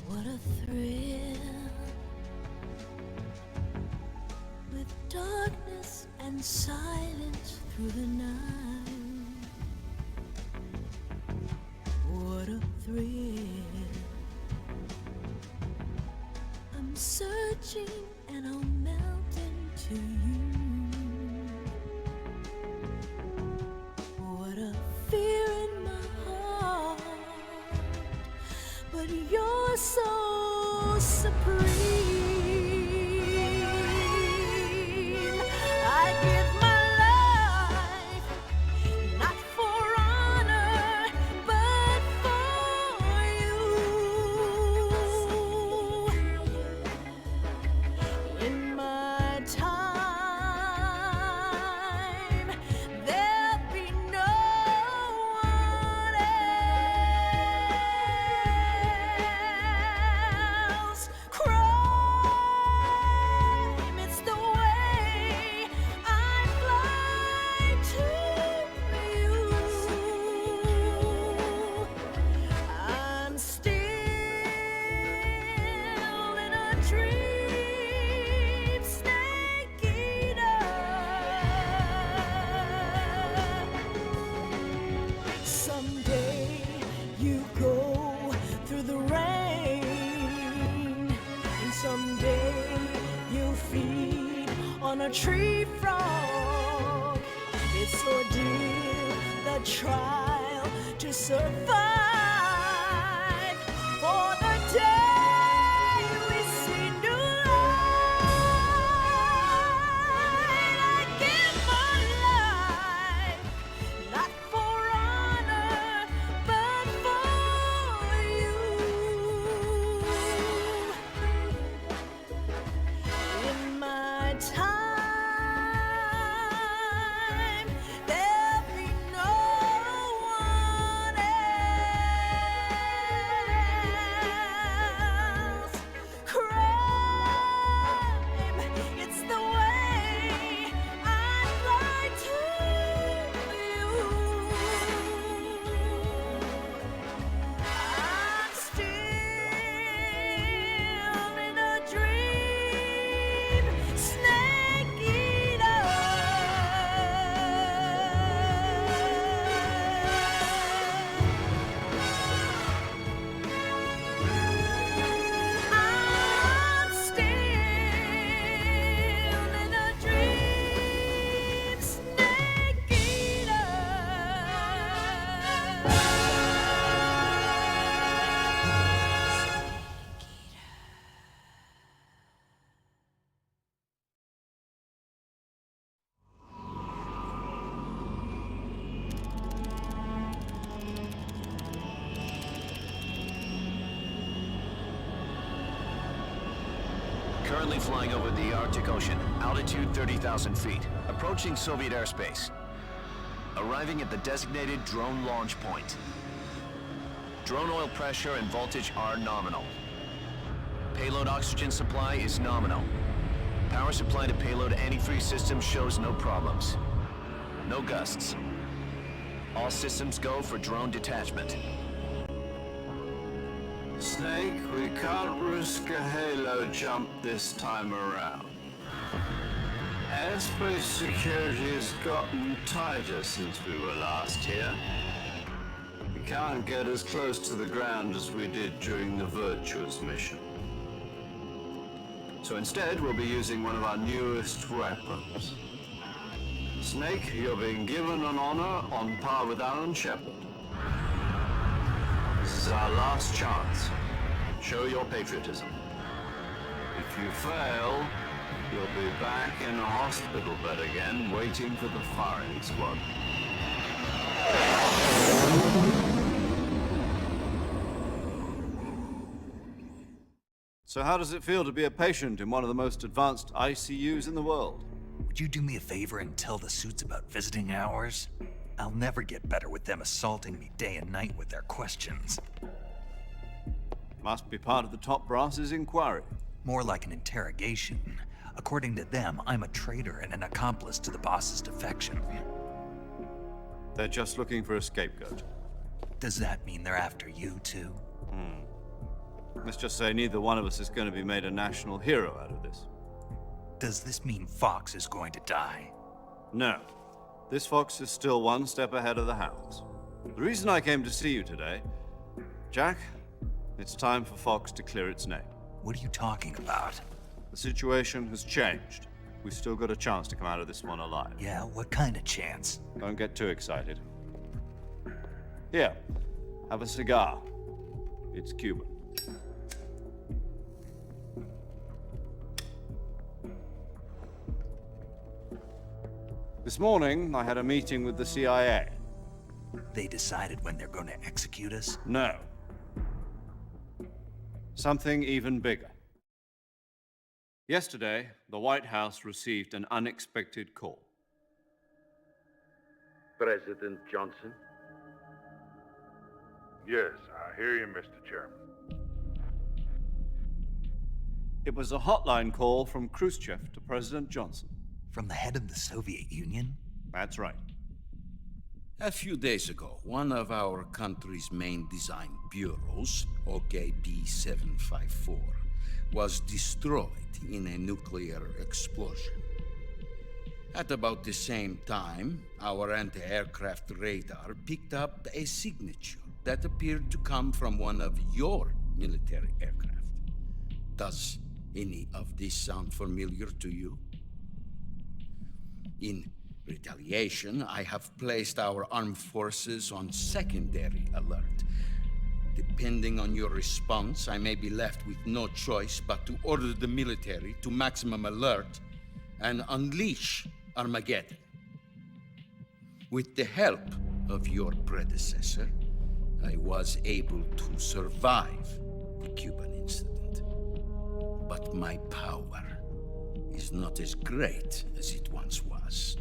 What a thrill, with darkness and silence through the night. What a thrill, I'm searching and I'll melt into you. What a fear in my heart, but you're so supreme. I give my life, not for honor, but for you. In my time, there'll be no one else. Crime, it's the way I fly to you. I'm still in a dream, snake eater. Someday you go through the rain, and someday you'll feed on a tree frog. It's ordeal, the trial to survive. For the day we see new light, I give my life, not for honor, but for you. In my time, there'll be no one else. Crime, it's the way I fly to you. I'm still in a dream, snake eater. I'm still in a dream, snake eater. Currently flying over the Arctic Ocean, altitude 30,000 feet, approaching Soviet airspace. Arriving at the designated drone launch point. Drone oil pressure and voltage are nominal. Payload oxygen supply is nominal. Power supply to payload antifreeze system shows no problems. No gusts. All systems go for drone detachment. Snake, we can't risk a halo jump this time around. Airspace security has gotten tighter since we were last here. We can't get as close to the ground as we did during the Virtuous mission. So instead, we'll be using one of our newest weapons. Snake, you're being given an honor on par with Alan Shepard. This is our last chance. Show your patriotism. If you fail, You'll be back in a hospital bed again, waiting for the firing squad. So how does it feel to be a patient in one of the most advanced ICUs in the world? Would you do me a favor and tell the suits about visiting hours? I'll never get better with them assaulting me day and night with their questions. Must be part of the top brass's inquiry. More like an interrogation. According to them, I'm a traitor and an accomplice to the boss's defection. They're just looking for a scapegoat. Does that mean they're after you, too? Let's just say neither one of us is going to be made a national hero out of this. Does this mean Fox is going to die? No. This fox is still one step ahead of the hounds. The reason I came to see you today, Jack, it's time for Fox to clear its name. What are you talking about? The situation has changed. We've still got a chance to come out of this one alive. Yeah, what kind of chance? Don't get too excited. Here, have a cigar. It's Cuban. This morning, I had a meeting with the CIA. They decided when they're going to execute us? No. Something even bigger. Yesterday, the White House received an unexpected call. President Johnson? Yes, I hear you, Mr. Chairman. It was a hotline call from Khrushchev to President Johnson. From the head of the Soviet Union? That's right. A few days ago, one of our country's main design bureaus, OKB 754, was destroyed in a nuclear explosion. At about the same time, our anti-aircraft radar picked up a signature that appeared to come from one of your military aircraft. Does any of this sound familiar to you? In retaliation, I have placed our armed forces on secondary alert. Depending on your response, I may be left with no choice but to order the military to maximum alert and unleash Armageddon. With the help of your predecessor, I was able to survive the Cuban incident. But my power is not as great as it once was.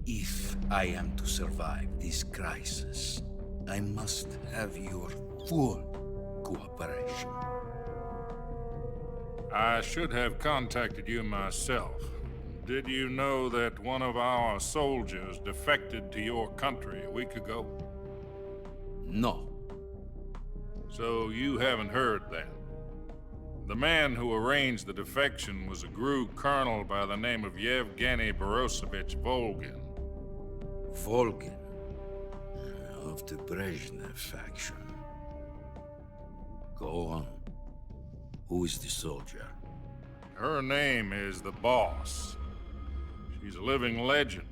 If I am to survive this crisis, I must have your full cooperation. I should have contacted you myself. Did you know that one of our soldiers defected to your country a week ago? No. So you haven't heard that. The man who arranged the defection was a GRU colonel by the name of Yevgeny Borosovich Volgin. Volgin, of the Brezhnev faction. Go on. Who is the soldier? Her name is the Boss. She's a living legend.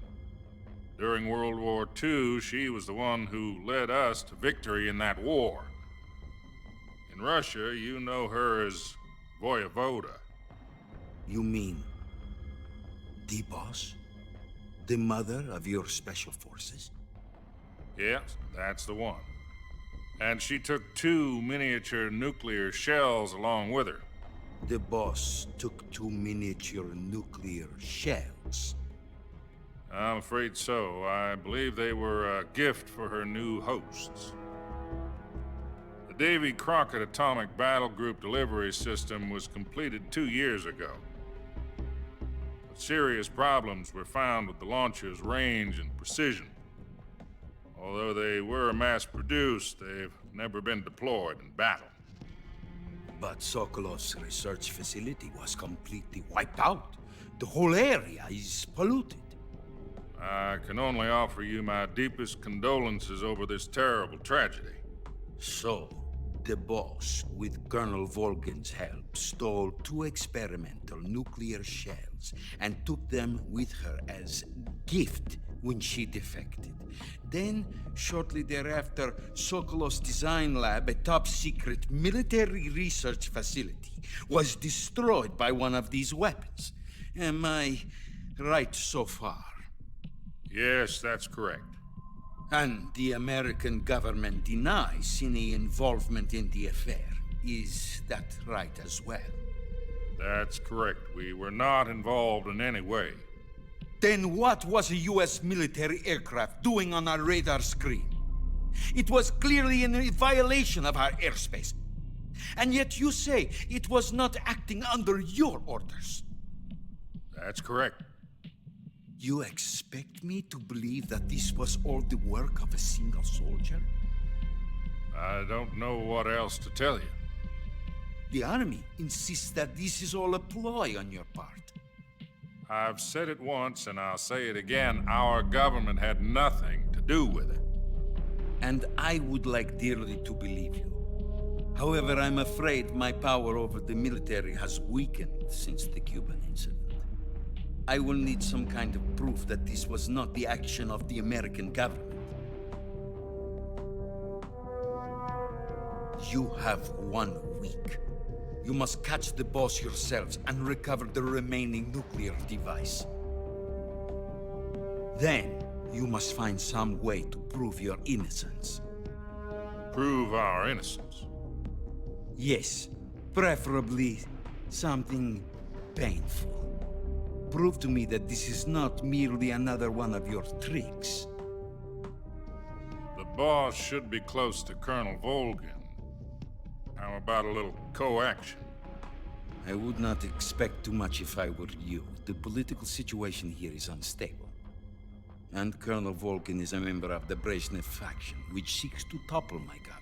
During World War II, she was the one who led us to victory in that war. In Russia, you know her as Voyevoda. You mean the boss? The mother of your special forces? Yes, that's the one. And she took 2 miniature nuclear shells along with her. The boss took 2 miniature nuclear shells. I'm afraid so. I believe they were a gift for her new hosts. The Davy Crockett Atomic Battle Group delivery system was completed 2 years ago. But serious problems were found with the launcher's range and precision. Although they were mass-produced, they've never been deployed in battle. But Sokolov's research facility was completely wiped out. The whole area is polluted. I can only offer you my deepest condolences over this terrible tragedy. So, the boss, with Colonel Volgin's help, stole 2 experimental nuclear shells and took them with her as gift when she defected. Then, shortly thereafter, Sokolov's design lab, a top-secret military research facility, was destroyed by one of these weapons. Am I right so far? Yes, that's correct. And the American government denies any involvement in the affair. Is that right as well? That's correct. We were not involved in any way. Then what was a US military aircraft doing on our radar screen? It was clearly in violation of our airspace. And yet you say it was not acting under your orders. That's correct. You expect me to believe that this was all the work of a single soldier? I don't know what else to tell you. The army insists that this is all a ploy on your part. I've said it once and I'll say it again. Our government had nothing to do with it. And I would like dearly to believe you. However, I'm afraid my power over the military has weakened since the Cuban incident. I will need some kind of proof that this was not the action of the American government. You have 1 week. You must catch the boss yourselves and recover the remaining nuclear device. Then, you must find some way to prove your innocence. Prove our innocence. Yes, preferably something painful. Prove to me that this is not merely another one of your tricks. The boss should be close to Colonel Volgin. How about a little co-action? I would not expect too much if I were you. The political situation here is unstable. And Colonel Volgin is a member of the Brezhnev faction, which seeks to topple my government.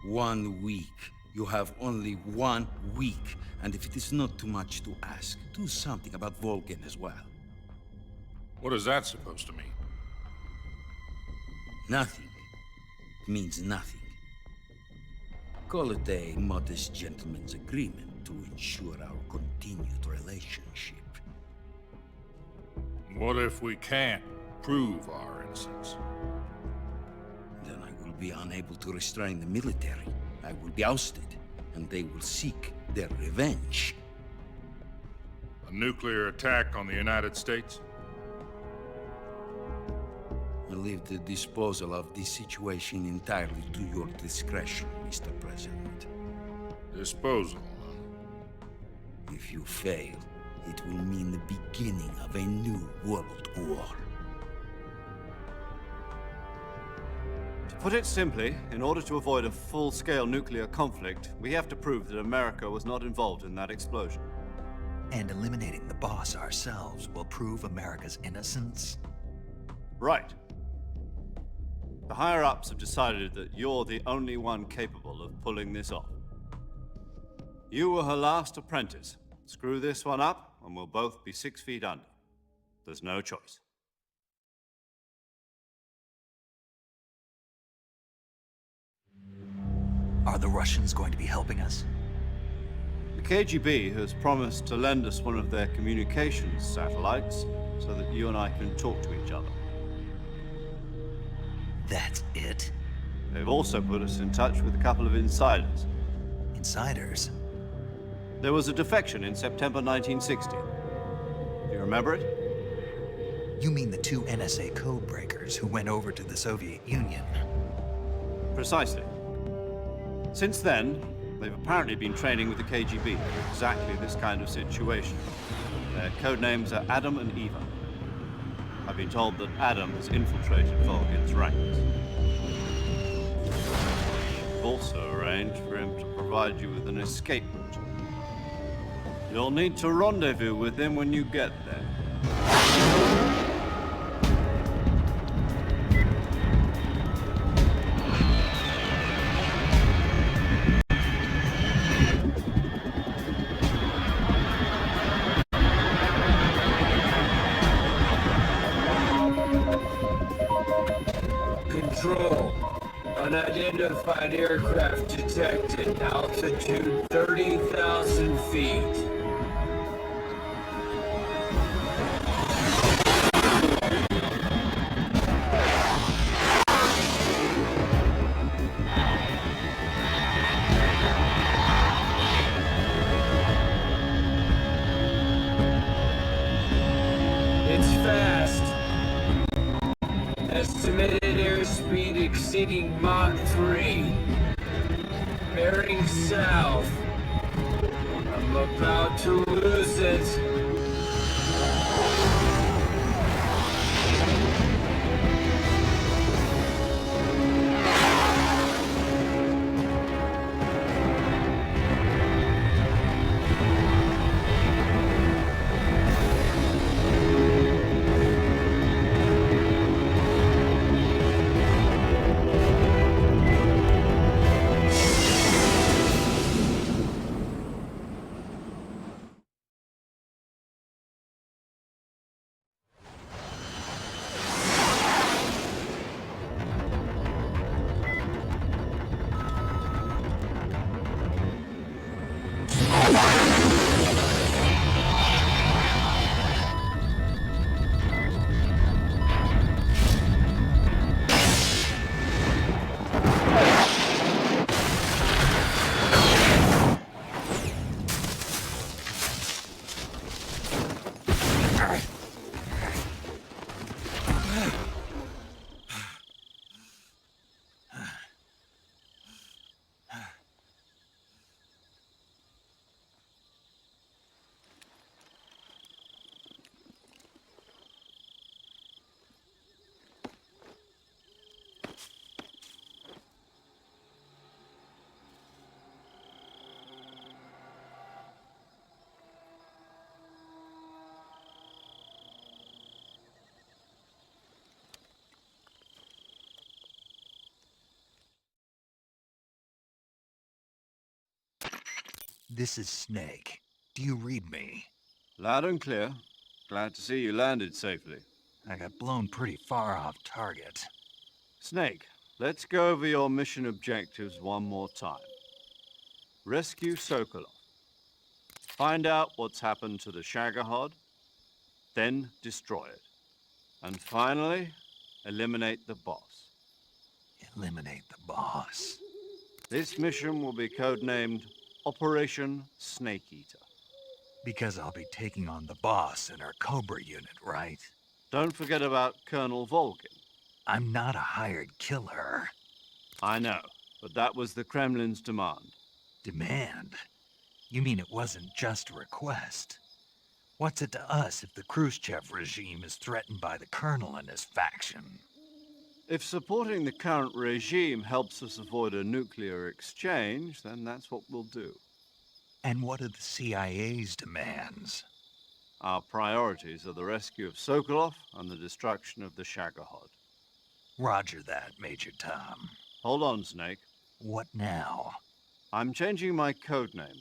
1 week. You have only 1 week. And if it is not too much to ask, do something about Volgin as well. What is that supposed to mean? Nothing. It means nothing. Call it a modest gentleman's agreement to ensure our continued relationship. What if we can't prove our innocence? Then I will be unable to restrain the military. I will be ousted, and they will seek their revenge. A nuclear attack on the United States? I leave the disposal of this situation entirely to your discretion, Mr. President. Disposal, huh? If you fail, it will mean the beginning of a new world war. To put it simply, in order to avoid a full-scale nuclear conflict, we have to prove that America was not involved in that explosion. And eliminating the boss ourselves will prove America's innocence? Right. The higher-ups have decided that you're the only one capable of pulling this off. You were her last apprentice. Screw this one up, and we'll both be 6 feet under. There's no choice. Are the Russians going to be helping us? The KGB has promised to lend us one of their communications satellites so that you and I can talk to each other. That's it? They've also put us in touch with a couple of insiders. Insiders? There was a defection in September 1960. Do you remember it? You mean the 2 NSA code breakers who went over to the Soviet Union? Precisely. Since then, they've apparently been training with the KGB for exactly this kind of situation. Their codenames are Adam and Eva. I've been told that Adam has infiltrated Volgin's ranks. I've also arranged for him to provide you with an escape route. You'll need to rendezvous with him when you get there. Control. Unidentified aircraft detected. Altitude 30,000 feet. It's fast. Estimated airspeed exceeding Mach 3. Bearing south. I'm about to lose it. This is Snake. Do you read me? Loud and clear. Glad to see you landed safely. I got blown pretty far off target. Snake, let's go over your mission objectives one more time. Rescue Sokolov. Find out what's happened to the Shagohod, then destroy it. And finally, eliminate the boss. Eliminate the boss. This mission will be codenamed Operation Snake Eater. Because I'll be taking on the boss in our Cobra unit, right? Don't forget about Colonel Volgin. I'm not a hired killer. I know, but that was the Kremlin's demand. Demand? You mean it wasn't just a request? What's it to us if the Khrushchev regime is threatened by the Colonel and his faction? If supporting the current regime helps us avoid a nuclear exchange, then that's what we'll do. And what are the CIA's demands? Our priorities are the rescue of Sokolov and the destruction of the Shagohod. Roger that, Major Tom. Hold on, Snake. What now? I'm changing my codename.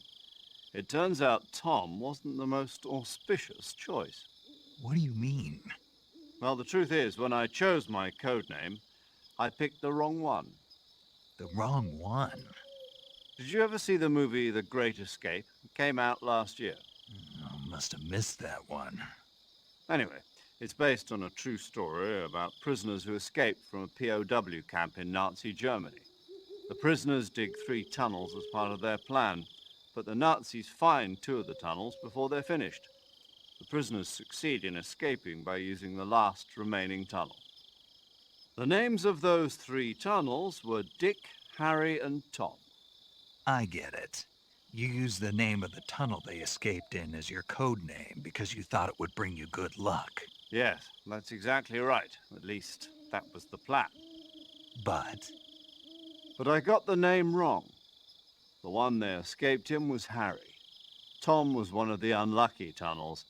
It turns out Tom wasn't the most auspicious choice. What do you mean? Well, the truth is, when I chose my codename, I picked the wrong one. The wrong one? Did you ever see the movie The Great Escape? It came out last year. Oh, must have missed that one. Anyway, it's based on a true story about prisoners who escaped from a POW camp in Nazi Germany. The prisoners dig 3 tunnels as part of their plan, but the Nazis find 2 of the tunnels before they're finished. The prisoners succeed in escaping by using the last remaining tunnel. The names of those 3 tunnels were Dick, Harry, and Tom. I get it. You used the name of the tunnel they escaped in as your code name because you thought it would bring you good luck. Yes, that's exactly right. At least, that was the plan. But I got the name wrong. The one they escaped in was Harry. Tom was one of the unlucky tunnels.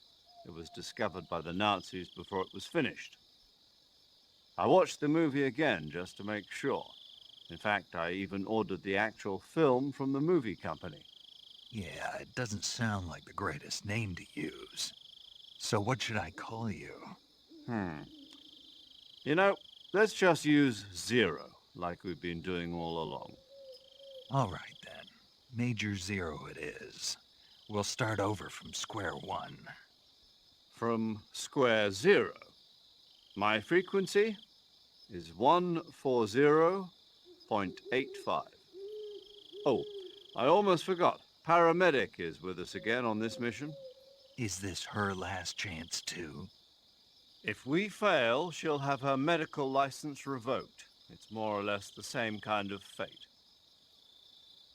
It was discovered by the Nazis before it was finished. I watched the movie again just to make sure. In fact, I even ordered the actual film from the movie company. yeah, it doesn't sound like the greatest name to use. So what should I call you? You know, let's just use Zero, like we've been doing all along. All right then. Major Zero it is. We'll start over from square one. From square 0. My frequency is 140.85. Oh, I almost forgot. Paramedic is with us again on this mission. Is this her last chance too? If we fail, she'll have her medical license revoked. It's more or less the same kind of fate.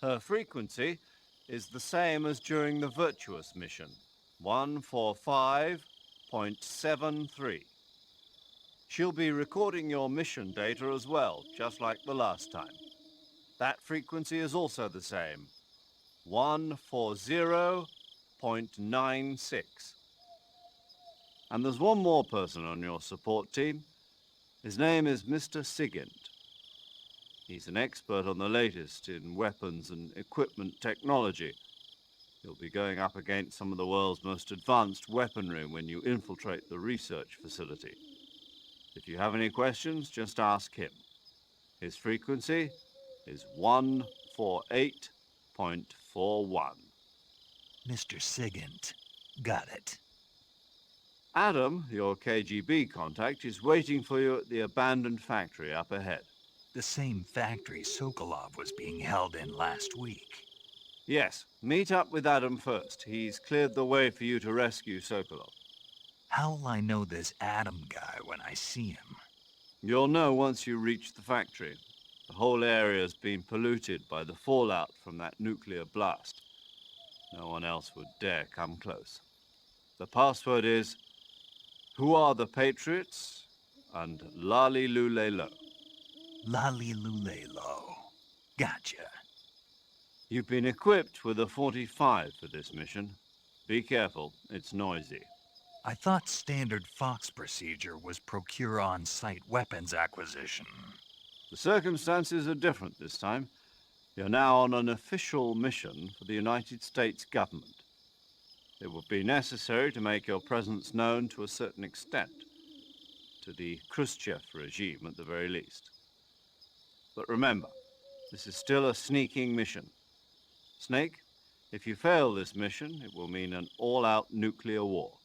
Her frequency is the same as during the Virtuous mission, 145.73. She'll be recording your mission data as well, just like the last time. That frequency is also the same, 140.96. And there's one more person on your support team. His name is Mr. Sigint. He's an expert on the latest in weapons and equipment technology. You'll be going up against some of the world's most advanced weaponry when you infiltrate the research facility. If you have any questions, just ask him. His frequency is 148.41. Mr. Sigint. Got it. Adam, your KGB contact, is waiting for you at the abandoned factory up ahead. The same factory Sokolov was being held in last week. Yes, meet up with Adam first. He's cleared the way for you to rescue Sokolov. How'll I know this Adam guy when I see him? You'll know once you reach the factory. The whole area's been polluted by the fallout from that nuclear blast. No one else would dare come close. The password is, "Who are the Patriots?" and "Lali Lule Lo." Lali Lulelo. Gotcha. You've been equipped with a 45 for this mission. Be careful, it's noisy. I thought standard Fox procedure was procure on-site weapons acquisition. The circumstances are different this time. You're now on an official mission for the United States government. It will be necessary to make your presence known to a certain extent, to the Khrushchev regime at the very least. But remember, this is still a sneaking mission. Snake, if you fail this mission, it will mean an all-out nuclear war.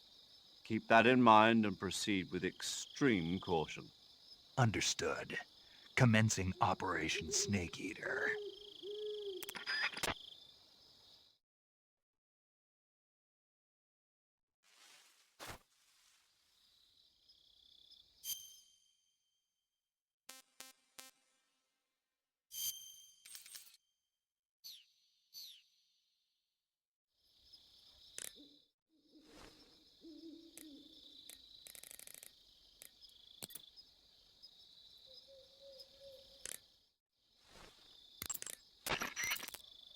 Keep that in mind and proceed with extreme caution. Understood. Commencing Operation Snake Eater.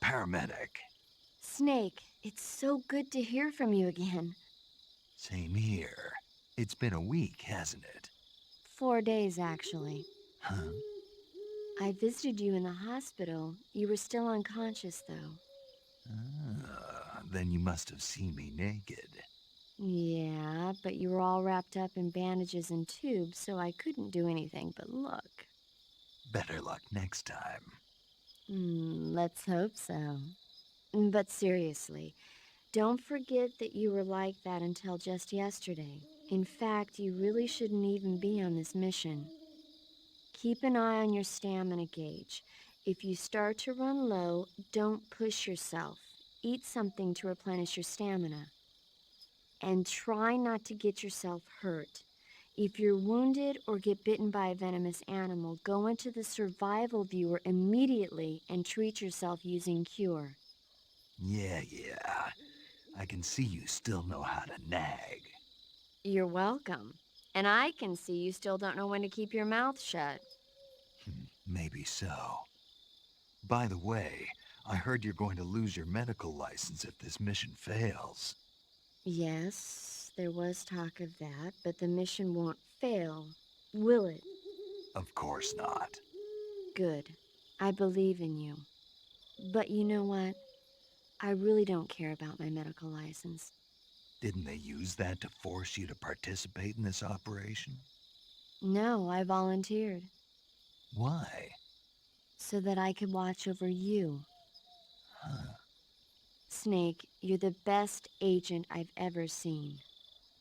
Paramedic. Snake, it's so good to hear from you again. Same here. It's been a week, hasn't it? 4 days, actually. Huh? I visited you in the hospital. You were still unconscious, though. Then you must have seen me naked. Yeah, but you were all wrapped up in bandages and tubes, so I couldn't do anything but look. Better luck next time. Let's hope so. But seriously, don't forget that you were like that until just yesterday. In fact, you really shouldn't even be on this mission. Keep an eye on your stamina gauge. If you start to run low, don't push yourself. Eat something to replenish your stamina. And try not to get yourself hurt. If you're wounded or get bitten by a venomous animal, go into the survival viewer immediately and treat yourself using Cure. Yeah. I can see you still know how to nag. You're welcome. And I can see you still don't know when to keep your mouth shut. Maybe so. By the way, I heard you're going to lose your medical license if this mission fails. Yes, there was talk of that, but the mission won't fail, will it? Of course not. Good. I believe in you. But you know what? I really don't care about my medical license. Didn't they use that to force you to participate in this operation? No, I volunteered. Why? So that I could watch over you. Huh. Snake, you're the best agent I've ever seen.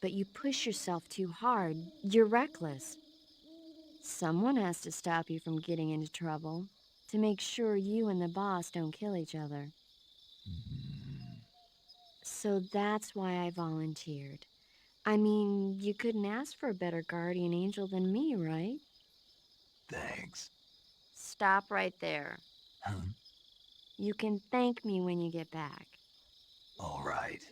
But you push yourself too hard. You're reckless. Someone has to stop you from getting into trouble, to make sure you and the boss don't kill each other. So that's why I volunteered. I mean, you couldn't ask for a better guardian angel than me, right? Thanks. Stop right there. Huh? You can thank me when you get back. All right.